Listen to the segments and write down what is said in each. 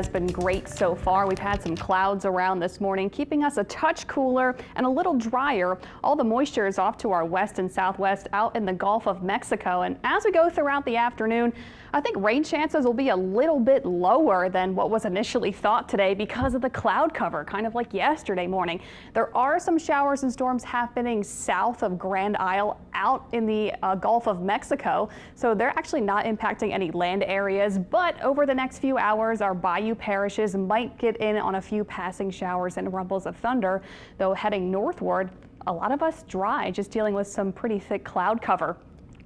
Has been great so far. We've had some clouds around this morning, keeping us a touch cooler and a little drier. All the moisture is off to our west and southwest out in the Gulf of Mexico. And as we go throughout the afternoon, I think rain chances will be a little bit lower than what was initially thought today because of the cloud cover, kind of like yesterday morning. There are some showers and storms happening south of Grand Isle out in the Gulf of Mexico. So they're actually not impacting any land areas, but over the next few hours, our bayou parishes might get in on a few passing showers and rumbles of thunder, though heading northward, a lot of us dry, just dealing with some pretty thick cloud cover.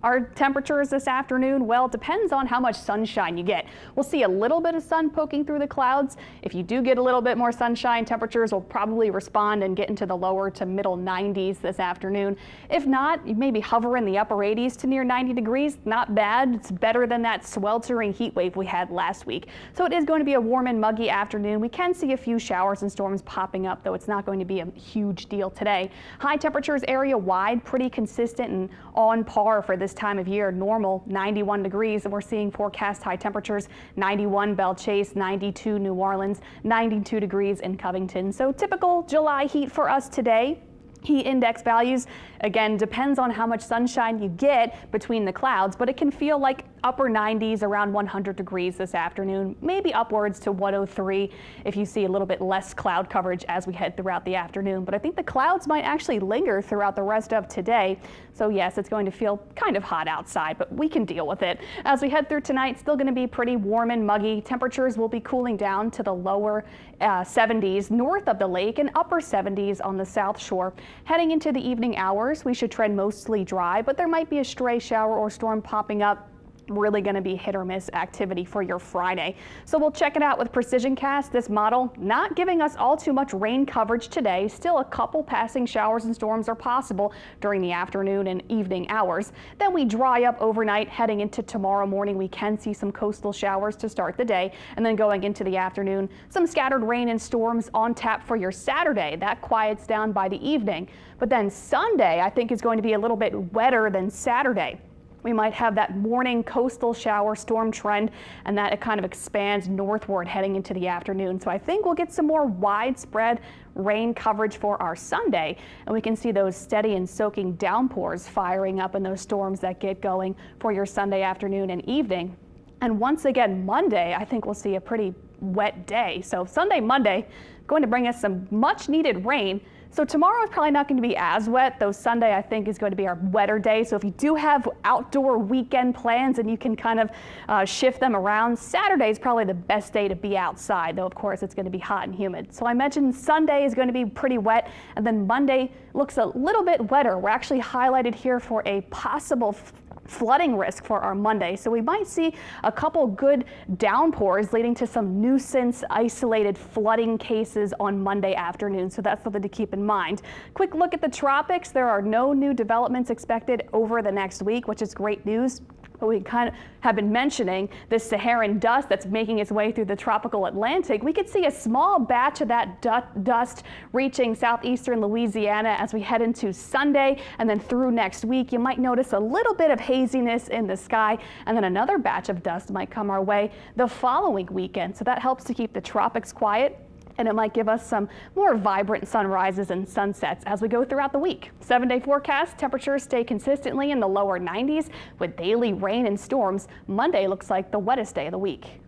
Our temperatures this afternoon, well, it depends on how much sunshine you get. We'll see a little bit of sun poking through the clouds. If you do get a little bit more sunshine, temperatures will probably respond and get into the lower to middle 90s this afternoon. If not, you maybe hover in the upper 80s to near 90 degrees. Not bad. It's better than that sweltering heat wave we had last week. So it is going to be a warm and muggy afternoon. We can see a few showers and storms popping up, though it's not going to be a huge deal today. High temperatures area wide, pretty consistent and on par for this time of year. Normal 91 degrees, and we're seeing forecast high temperatures 91 Belle Chase, 92 New Orleans, 92 degrees in Covington. So typical July heat for us today. Heat index values, again, depends on how much sunshine you get between the clouds, but it can feel like upper 90s, around 100 degrees this afternoon, maybe upwards to 103 if you see a little bit less cloud coverage as we head throughout the afternoon. But I think the clouds might actually linger throughout the rest of today. So yes, it's going to feel kind of hot outside, but we can deal with it. As we head through tonight, still going to be pretty warm and muggy. Temperatures will be cooling down to the lower 70s north of the lake and upper 70s on the south shore. Heading into the evening hours, we should trend mostly dry, but there might be a stray shower or storm popping up. Really going to be hit or miss activity for your Friday. So we'll check it out with PRECISIONCAST. This model not giving us all too much rain coverage today. Still a couple passing showers and storms are possible during the afternoon and evening hours. Then we dry up overnight. Heading into tomorrow morning, we can see some coastal showers to start the day. And then going into the afternoon, some scattered rain and storms on tap for your Saturday. That quiets down by the evening. But then Sunday, I think, is going to be a little bit wetter than Saturday. We might have that morning coastal shower storm trend, and that it kind of expands northward heading into the afternoon. So I think we'll get some more widespread rain coverage for our Sunday, and we can see those steady and soaking downpours firing up in those storms that get going for your Sunday afternoon and evening. And once again, Monday, I think we'll see a pretty wet day. So Sunday, Monday, going to bring us some much needed rain. So tomorrow is probably not going to be as wet, though Sunday I think is going to be our wetter day. So if you do have outdoor weekend plans and you can kind of shift them around, Saturday is probably the best day to be outside, though of course it's going to be hot and humid. So I mentioned Sunday is going to be pretty wet, and then Monday looks a little bit wetter. We're actually highlighted here for a possible flooding risk for our Monday. So we might see a couple good downpours leading to some nuisance isolated flooding cases on Monday afternoon. So that's something to keep in mind. Quick look at the tropics. There are no new developments expected over the next week, which is great news. But we kind of have been mentioning this Saharan dust that's making its way through the tropical Atlantic. We could see a small batch of that dust reaching southeastern Louisiana as we head into Sunday and then through next week. You might notice a little bit of haziness in the sky, and then another batch of dust might come our way the following weekend. So that helps to keep the tropics quiet, and it might give us some more vibrant sunrises and sunsets as we go throughout the week. 7-day forecast, temperatures stay consistently in the lower 90s with daily rain and storms. Monday looks like the wettest day of the week.